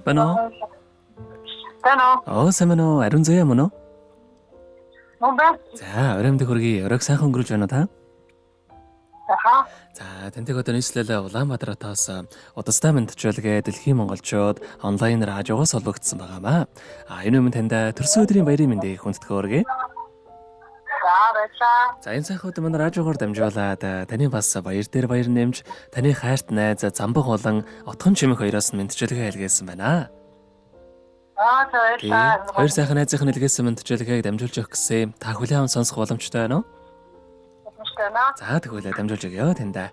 Байна. Тано. Сайн уу? Ариун заяа мөн үү? Мөн. За, ороймд хөргий. Оройг сайхан өнгөрүүлж байна та? Аха. За, тэнтэйг одоо нийслэлээ Улаанбаатараас удастай мэдчилгээ дэлхийн монголчууд онлайнаар хажуугаас олбогдсон байгаамаа. Энэ өмнө танд төрсөн өдрийн баярын мэндийг хүндэтгэе. За, энэ сайхан өдөр манай радиогоор дамжуулаад таны бас баяр дээр баяр нэмж, таны хайрт найз Замбаг болон Отхон чимэх хоёроос нь мэдчилгээ илгээсэн байна. Хоёр сайхан найзын илгээсэн мэдчилгээг дамжуулж өгөх гэсэн та хүлээн аван сонсох боломжтой байна уу? За, тэгвэл дамжуулж өгье тандаа.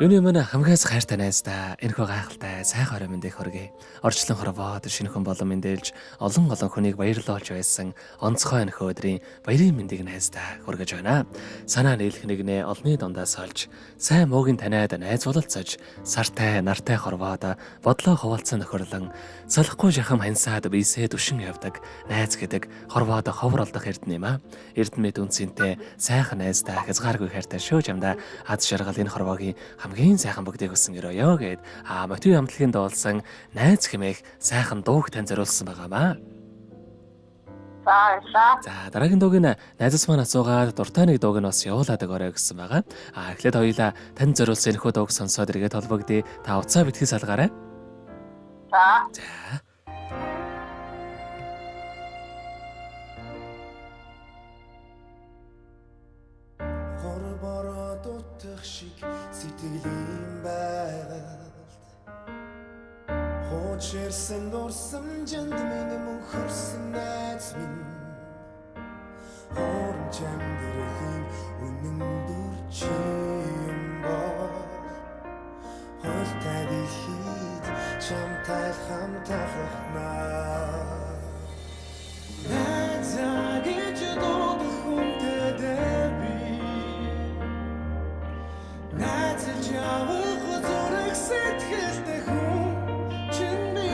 Юуны мань хамгаас хайртай найздаа энэхүү гайхалтай сайхан орой мэндийг хүргэе. Орчлон хорвоод шинэхэн болон мэндэлж олон хүнийг баярлуулж байсан онцгой энэхүү өдрийн баярын мэндийг найздаа хүргэж байна. Санаа нийлэх нэгнээ олны дундаас олж сайн муугийн таниад найз бололцож сартай нартай хорвоод бодлоо хуваалцсан нөхөрлөн салахгүй жахам хансаад бийсээ түшин явдаг найз гэдэг хорвоод ховор олдох эрдэнэ юм а. Эрдэнэт үнцэнтэй сайхан найздаа хязгааргүй хайртай шүү чамда аз жаргал энэ хорвоогийн хамгийн сайхан бүгдийг өссөн өрөөё гэд мотив амтлагын дуулсан найз хэмээх сайхан дууг тань зориулсан байгаамаа. За, дараагийн дууг нь найзаас маань асуугаад дуртай нэг дууг нь бас явуулаад өгөөрэй гэсэн байгаа. Эхлээд хоёулаа тань зориулсан энэхүү дууг сонсоод эргээд холбогдъё. Та уцаа битгий салгаарай. За. Сэтгэлийн байгальд Хочерсэн дурсамжинд минь мөнхөрсөн найз минь Хорон чамдралын үнэн дүр чи юм бол Холтай дэлхийд чамтай хамтархнаа Найзаа гэж дуудах хүнтэй дээр би Найзалж явах зүрх сэтгэлтэй хүн чинь би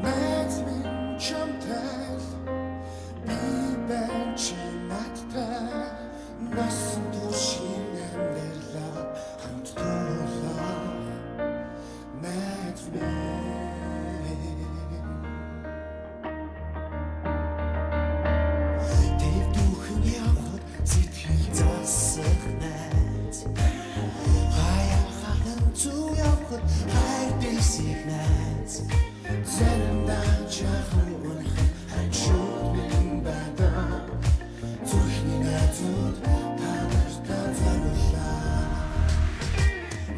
Найз минь чамтай би байна чи надтай насан туршийн амьдралаа хамт дуулаа Найз минь Тэв дүүхэн явах сэтгэл засах найз Хайр дэсийг найз Заримдаа жаахан унах хачууд минь байдаг Зүрхний найзууд та нартай зориуллаа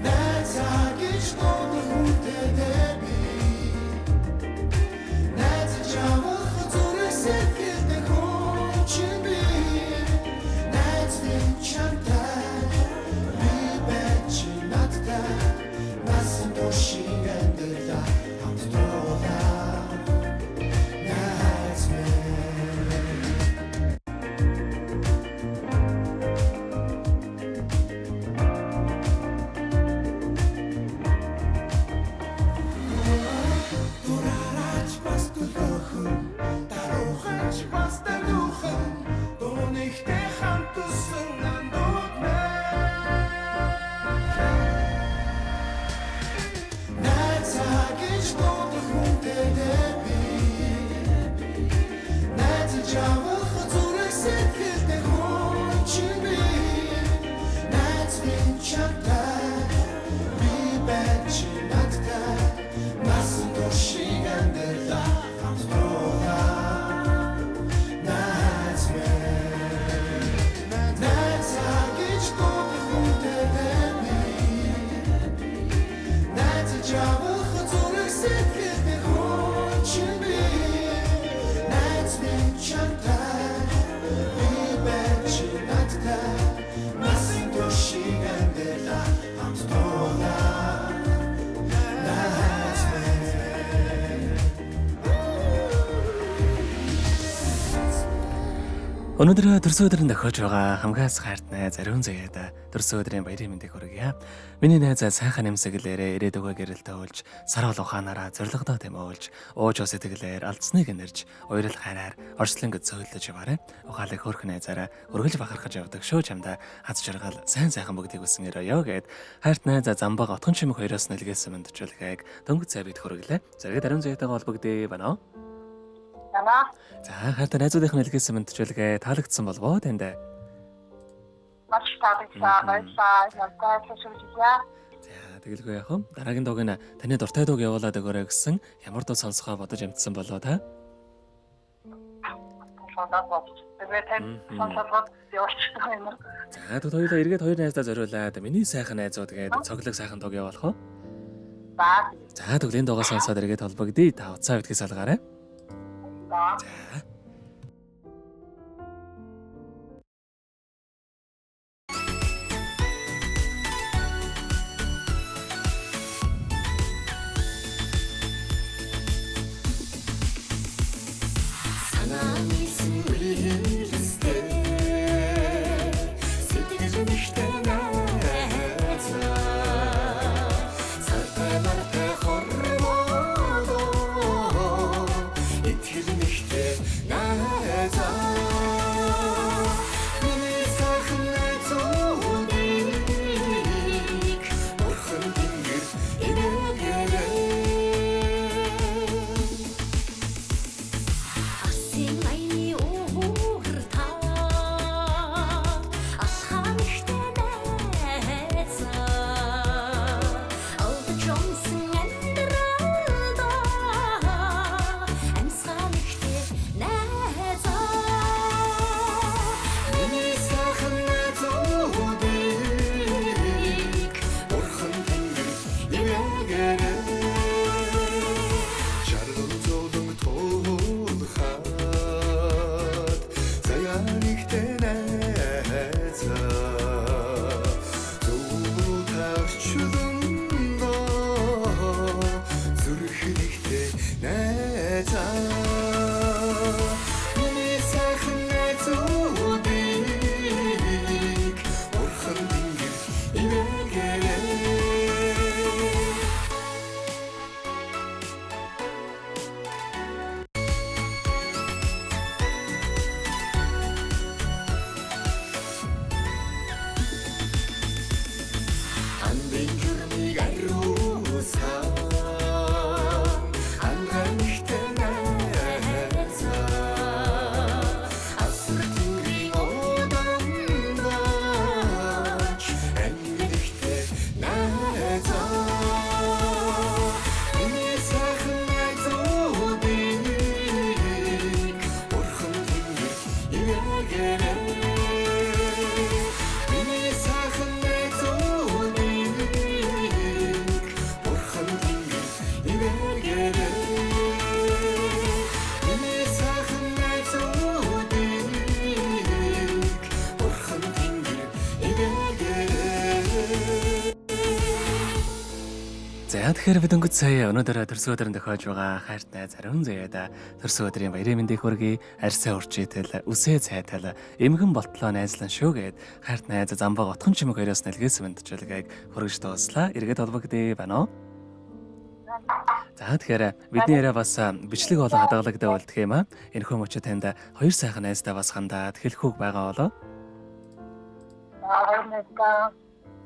Найзаа гэж дуудах хүнтэй дээр би Найзалж явах зүрх сэтгэлтэй хүн чинь би Найз минь чамтай би байна чи надтай Насан туршийн амьдралаа хамт дуулаа Найз минь Дураач бас дөрөөхөн даруухач бас даруухын Дунихтэй хамт тусан андууд Найзаа гэж дуудах хүнтэй дээр би Найзалж явах зүрх сэтгэлтэй хүн чинь би Найз минь чамтай би байна чи надтай Насан туршийн амьдралаа хамт дуулаа Найз минь Найзаа гэж дуудах хүнтэй дээр би Найзалж явах зүрх сэтгэлтэй хүн чинь би Найз минь чамтай би байна чи надтай Насан туршийн амьдралаа хамт дуулаа Найз минь Өнөөдөр төрсөн өдрийн тохиож байгаа хамгаас хайртнай зариун заяада төрсөн өдрийн баярын мэндийг хүргье. Миний найз сайхан нэмсэглээрээ ирээд өгөө гэрэлтэй болж сар бол ухаанаараа зоригтой тэмүүлж ууж ус сэтгэлээр алдсныг нэрж уйрал хайраар орчлон гэж зөөлөж яваарэ. Ухаалаг хөөрх найзаараа өргөлж бахархаж явдаг шөө чамда хаз жаргал сайн сайхан бүгдийг үсэн өрөөё гэд хайртнай за замбаг отхон чимэг хоёроос нэлгээсэн мэндчилгээг дөнгөж цай бид хүргэлээ. Зэрэг даруун заяатайгаа холбогдъё байна. Яна. За хайртай найзуудынхаа нэлгээсэн мэндчилгээ таалагдсан болвоо танд. Маш таалагдсан. Надад хэвчээ. За тэгэлгүй яах вэ? Дараагийн дууг нь таны дуртай дууг явуулаад өгөөрэй гэсэн ямар дуу сонсохоо бодож амтсан болоо та? За тэгвэл хоёулаа эргээд хоёр найздаа зориулаад миний сайхан найзууд гээд цоглог сайхан дууг явуулах уу? За тэгвэл энэ дуугаа сонсоод эргээд холбогдъё. Та уцаа битгий салгаарай. За. Тэгэхээр бид өнгөц сая өнөөдөр төрсөн өдрөнд тохиож байгаа хайртай зариун заяада төрсөн өдрийн баярын мэндийг хүргэе. Арьсаа урчитэл, үсээ цайтал, эмгэн болтлоо найзлан шүүгээд хайрт найз замбаг отхон чимэг хоёроос нэлгээсэн мэндчилгээг хүргэж дууслаа. Эргээд холбогдъё байна уу? За тэгэхээр бидний яриа бас бичлэг болон хадгалагтай болдох юм аа. Энэхүү мөчө танд хоёр сайхан найзтай бас хандаад хэлэхүүг байгаа болоо. Найзтай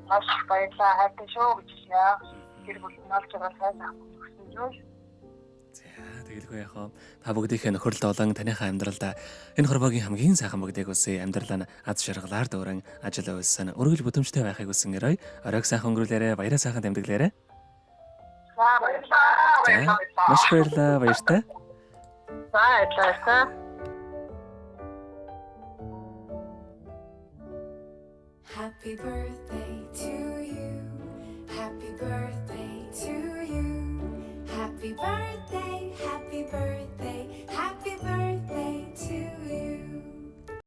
маш баярлалаа хайртай шүү гэж яа. Тэр бүхэн олж байгаа сайн өгсөн юу? За тэгэлгүй яах вэ? Та бүгдийнхээ нөхөрлөлд болон таныхаа амьдралд энэ хорвогийн хамгийн сайхан бүгдийг үсээ амьдрал нь аз жаргалаар дүүрэн ажил үйлсэн өргөж бүтээмжтэй байхыг хүсэн гэрэй. Оройг сайхан өнгөрүүлээрэ, баяраа сайхан тэмдэглээрэ. За баярлалаа. Маш баярлалаа, баяртай. Баярлалаа. Happy birthday to you. Happy birthday to you. Happy birthday.